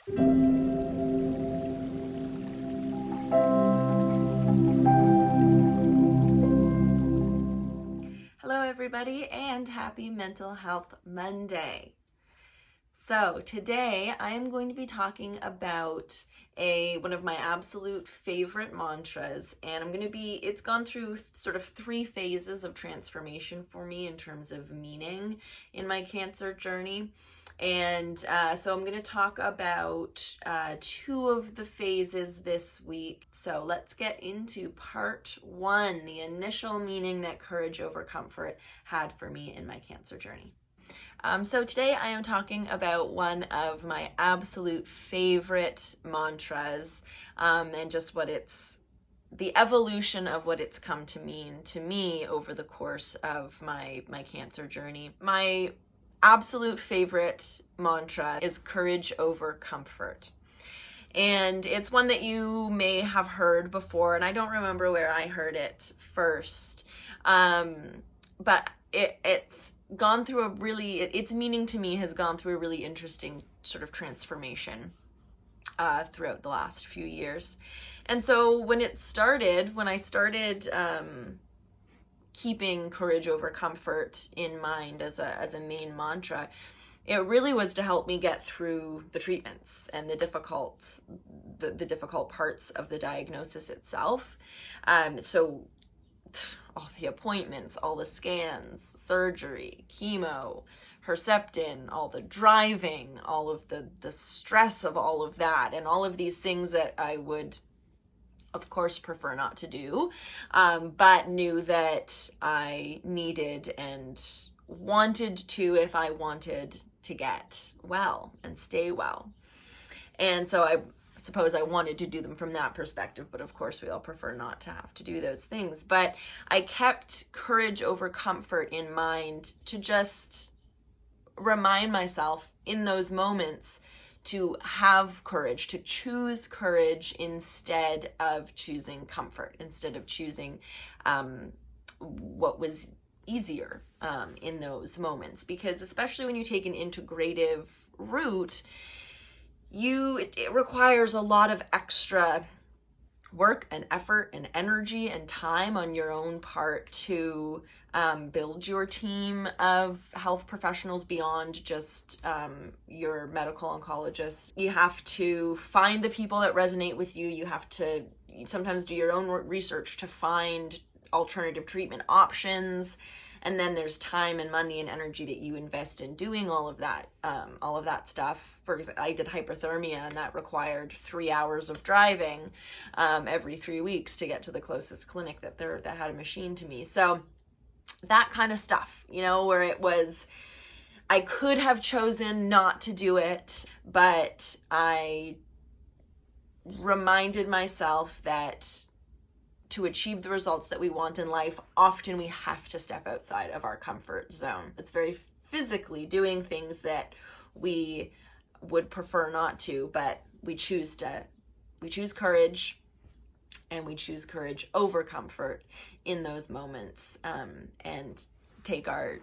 Hello everybody, and happy Mental Health Monday. So today I am going to be talking about one of my absolute favorite mantras, and it's gone through sort of 3 phases of transformation for me in terms of meaning in my cancer journey. And so I'm going to talk about 2 of the phases this week. So let's get into part 1, the initial meaning that courage over comfort had for me in my cancer journey. So today I am talking about one of my absolute favorite mantras, and just the evolution of what it's come to mean to me over the course of my cancer journey. My absolute favorite mantra is courage over comfort. And it's one that you may have heard before, and I don't remember where I heard it first. But it's gone through its meaning to me has gone through a really interesting sort of transformation throughout the last few years. And so when I started keeping courage over comfort in mind as a main mantra, it really was to help me get through the treatments and the difficult parts of the diagnosis itself. So all the appointments, all the scans, surgery, chemo, Herceptin, all the driving, all of the stress of all of that, and all of these things that I would of course prefer not to do, but knew that I needed and wanted to if I wanted to get well and stay well. And so I suppose I wanted to do them from that perspective, but of course we all prefer not to have to do those things. But I kept courage over comfort in mind to just remind myself in those moments to have courage, to choose courage instead of choosing comfort, instead of choosing what was easier in those moments. Because especially when you take an integrative route, it requires a lot of extra work and effort and energy and time on your own part to build your team of health professionals beyond just your medical oncologist. You have to find the people that resonate with you. You have to sometimes do your own research to find alternative treatment options. And then there's time and money and energy that you invest in doing all of that stuff. For example, I did hyperthermia, and that required 3 hours of driving every 3 weeks to get to the closest clinic that had a machine to me. So that kind of stuff, where it was, I could have chosen not to do it, but I reminded myself that to achieve the results that we want in life, often we have to step outside of our comfort zone. It's very physically doing things that we would prefer not to, but we choose courage, and we choose courage over comfort in those moments, and take our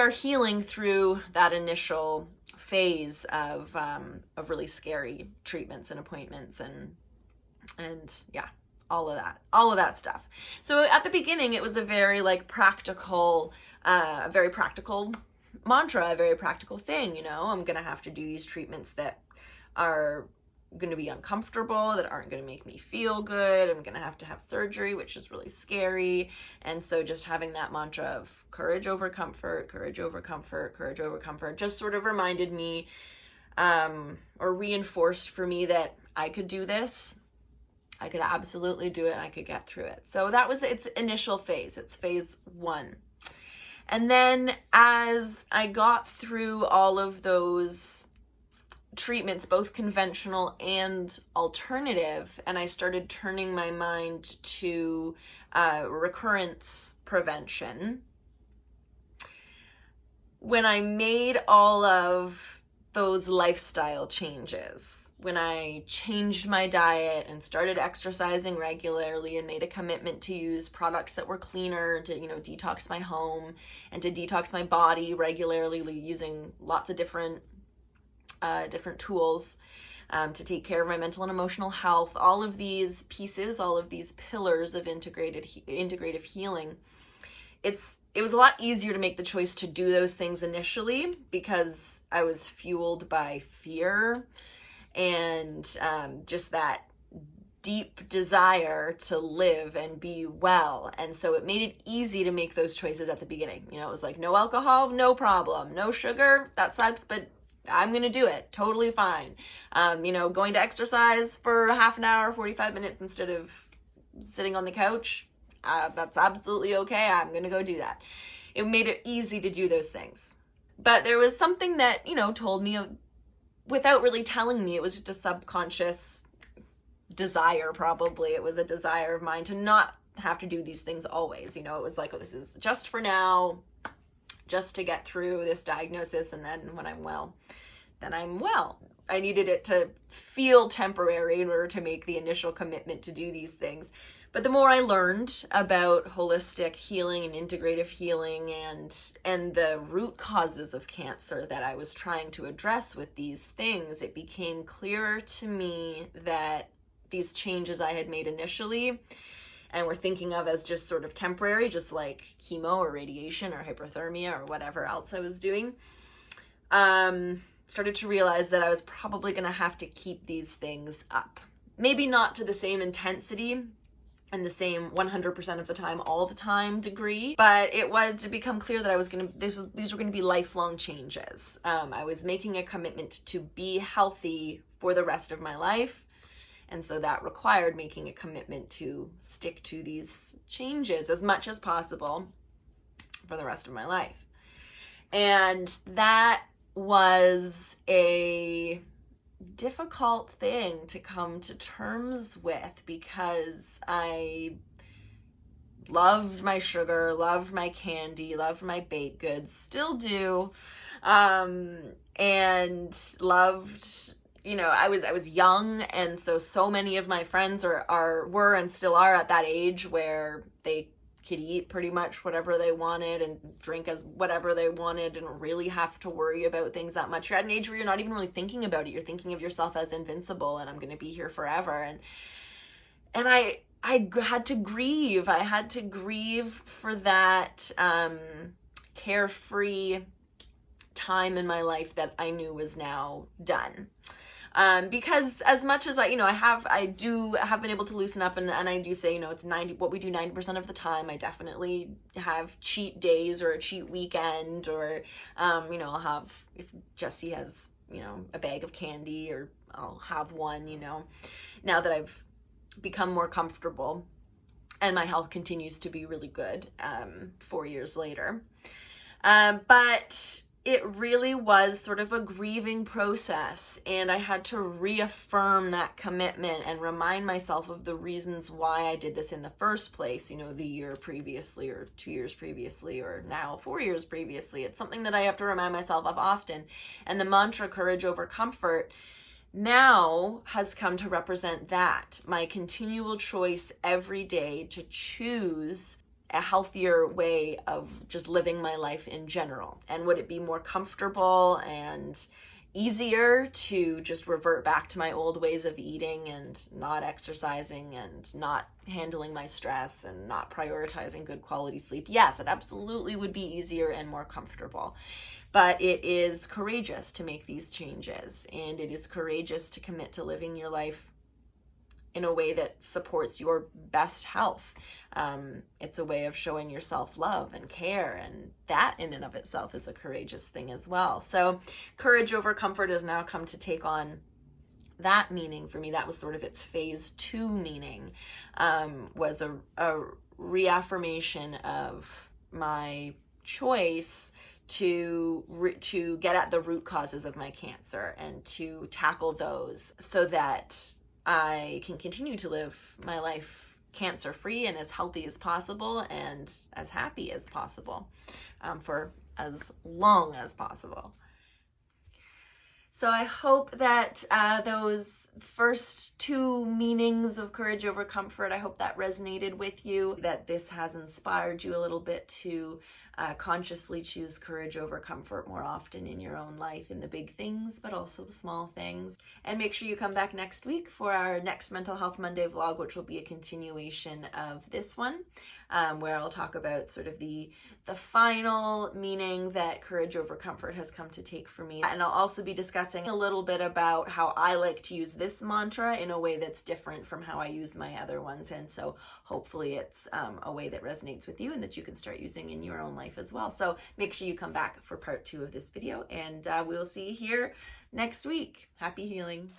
healing through that initial phase of really scary treatments and appointments and yeah, all of that stuff. So at the beginning, it was a very practical mantra, a very practical thing. I'm gonna have to do these treatments that are going to be uncomfortable, that aren't going to make me feel good. I'm going to have surgery, which is really scary. And so just having that mantra of courage over comfort, courage over comfort, courage over comfort, just sort of reminded me, or reinforced for me that I could do this. I could absolutely do it, and I could get through it. So that was its initial phase. It's phase 1. And then as I got through all of those treatments, both conventional and alternative, and I started turning my mind to recurrence prevention, when I made all of those lifestyle changes, when I changed my diet and started exercising regularly and made a commitment to use products that were cleaner to, detox my home and to detox my body regularly, using lots of different different tools to take care of my mental and emotional health. All of these pieces, all of these pillars of integrative healing. It was a lot easier to make the choice to do those things initially because I was fueled by fear and just that deep desire to live and be well. And so it made it easy to make those choices at the beginning. You know, it was like, no alcohol, no problem. No sugar, that sucks, but I'm going to do it. Totally fine. Going to exercise for half an hour, 45 minutes instead of sitting on the couch. That's absolutely okay. I'm going to go do that. It made it easy to do those things. But there was something that, told me without really telling me. It was just a subconscious desire, probably. It was a desire of mine to not have to do these things always. It was like, oh, this is just for now, just to get through this diagnosis. And then when I'm well, then I'm well. I needed it to feel temporary in order to make the initial commitment to do these things. But the more I learned about holistic healing and integrative healing and the root causes of cancer that I was trying to address with these things, it became clearer to me that these changes I had made initially and were thinking of as just sort of temporary, just like chemo or radiation or hyperthermia or whatever else I was doing, started to realize that I was probably going to have to keep these things up. Maybe not to the same intensity and the same 100% of the time, all the time degree, but it was to become clear that these were going to be lifelong changes. I was making a commitment to be healthy for the rest of my life. And so that required making a commitment to stick to these changes as much as possible for the rest of my life. And that was a difficult thing to come to terms with because I loved my sugar, loved my candy, loved my baked goods, still do, and loved, I was young, and so many of my friends were and still are at that age where they could eat pretty much whatever they wanted and drink as whatever they wanted and really have to worry about things that much. You're at an age where you're not even really thinking about it. You're thinking of yourself as invincible and I'm going to be here forever. And I had to grieve. I had to grieve for that carefree time in my life that I knew was now done. Because as much as I have been able to loosen up and I do say, it's what we do 90% of the time. I definitely have cheat days or a cheat weekend or, I'll have, if Jesse has, a bag of candy or I'll have one, now that I've become more comfortable and my health continues to be really good, 4 years later. But it really was sort of a grieving process, and I had to reaffirm that commitment and remind myself of the reasons why I did this in the first place, the year previously or 2 years previously or now 4 years previously. It's something that I have to remind myself of often. And the mantra, courage over comfort, now has come to represent that, my continual choice every day to choose a healthier way of just living my life in general. And would it be more comfortable and easier to just revert back to my old ways of eating and not exercising and not handling my stress and not prioritizing good quality sleep? Yes, it absolutely would be easier and more comfortable. But it is courageous to make these changes, and it is courageous to commit to living your life in a way that supports your best health. It's a way of showing yourself love and care, and that in and of itself is a courageous thing as well. So courage over comfort has now come to take on that meaning for me. That was sort of its phase 2 meaning, was a reaffirmation of my choice to get at the root causes of my cancer and to tackle those so that I can continue to live my life cancer-free and as healthy as possible and as happy as possible for as long as possible. So I hope that those first 2 meanings of courage over comfort, I hope that resonated with you, that this has inspired you a little bit to consciously choose courage over comfort more often in your own life, in the big things, but also the small things. And make sure you come back next week for our next Mental Health Monday vlog, which will be a continuation of this one, where I'll talk about sort of the final meaning that courage over comfort has come to take for me. And I'll also be discussing a little bit about how I like to use this mantra in a way that's different from how I use my other ones. And so hopefully it's a way that resonates with you and that you can start using in your own life as well. So make sure you come back for part 2 of this video, and we'll see you here next week. Happy healing.